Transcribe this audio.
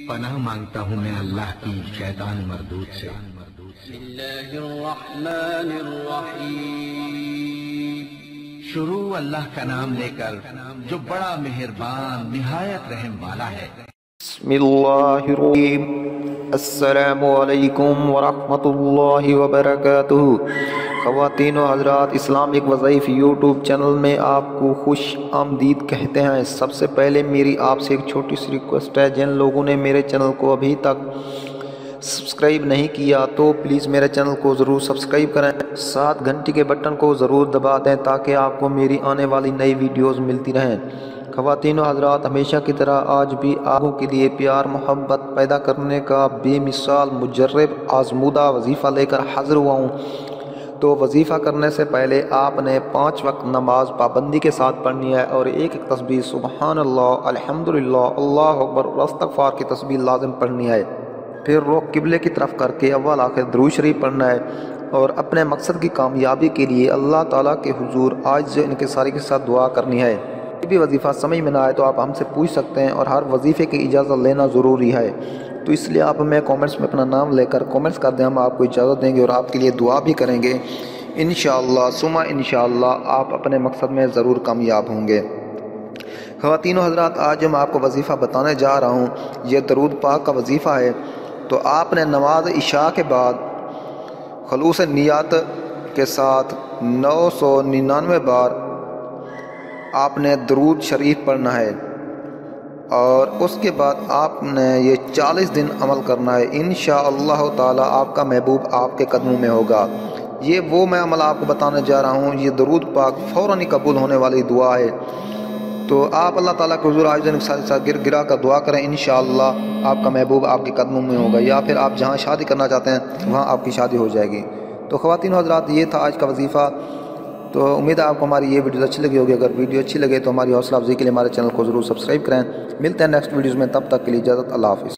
پناہ مانگتا ہوں میں اللہ کی شیطان مردود سے۔ بسم اللہ الرحمن الرحیم۔ شروع اللہ کا نام لے کر جو بڑا مہربان نہایت رحم والا ہے۔ بسم اللہ الرحیم۔ السلام علیکم ورحمۃ اللہ وبرکاتہ۔ خواتین و حضرات، اسلامک وظائف یوٹیوب چینل میں آپ کو خوش آمدید کہتے ہیں۔ سب سے پہلے میری آپ سے ایک چھوٹی سی ریکویسٹ ہے، جن لوگوں نے میرے چینل کو ابھی تک سبسکرائب نہیں کیا تو پلیز میرے چینل کو ضرور سبسکرائب کریں، ساتھ گھنٹی کے بٹن کو ضرور دبا دیں تاکہ آپ کو میری آنے والی نئی ویڈیوز ملتی رہیں۔ خواتین و حضرات، ہمیشہ کی طرح آج بھی آپوں کے لیے پیار محبت پیدا کرنے کا بے مثال مجرب آزمودہ وظیفہ لے کر حاضر ہوا ہوں۔ تو وظیفہ کرنے سے پہلے آپ نے 5 وقت نماز پابندی کے ساتھ پڑھنی ہے اور ایک تسبیح سبحان اللہ، الحمدللہ، اللہ اکبر اور استغفار کی تسبیح لازم پڑھنی ہے۔ پھر رخ قبلے کی طرف کر کے اول آخر درود شریف پڑھنا ہے اور اپنے مقصد کی کامیابی کے لیے اللہ تعالیٰ کے حضور عاجز انکساری کے ساتھ دعا کرنی ہے۔ کوئی بھی وظیفہ سمجھ میں نہ آئے تو آپ ہم سے پوچھ سکتے ہیں، اور ہر وظیفے کی اجازت لینا ضروری ہے، تو اس لیے آپ ہمیں کومنٹس میں اپنا نام لے کر کومنٹس کر دیں، ہم آپ کو اجازت دیں گے اور آپ کے لیے دعا بھی کریں گے۔ انشاءاللہ ثم انشاءاللہ آپ اپنے مقصد میں ضرور کامیاب ہوں گے۔ خواتین و حضرات، آج جو میں آپ کو وظیفہ بتانے جا رہا ہوں یہ درود پاک کا وظیفہ ہے۔ تو آپ نے نماز عشاء کے بعد خلوص نیت کے ساتھ 999 بار آپ نے درود شریف پڑھنا ہے، اور اس کے بعد آپ نے یہ 40 دن عمل کرنا ہے۔ انشاءاللہ تعالی آپ کا محبوب آپ کے قدموں میں ہوگا۔ یہ وہ میں عمل آپ کو بتانے جا رہا ہوں، یہ درود پاک فوراً ہی قبول ہونے والی دعا ہے۔ تو آپ اللہ تعالیٰ کے حضور عاجز انکساری کے ساتھ گرا کر دعا کریں، انشاءاللہ آپ کا محبوب آپ کے قدموں میں ہوگا، یا پھر آپ جہاں شادی کرنا چاہتے ہیں وہاں آپ کی شادی ہو جائے گی۔ تو خواتین و حضرات، یہ تھا آج کا وظیفہ۔ تو امید ہے آپ کو ہماری یہ ویڈیوز اچھی لگی ہوگی۔ اگر ویڈیو اچھی لگے تو ہماری حوصلہ افزائی کے لیے ہمارے چینل کو ضرور سبسکرائب کریں۔ ملتے ہیں نیکسٹ ویڈیوز میں، تب تک کے لیے اجازت، اللہ حافظ۔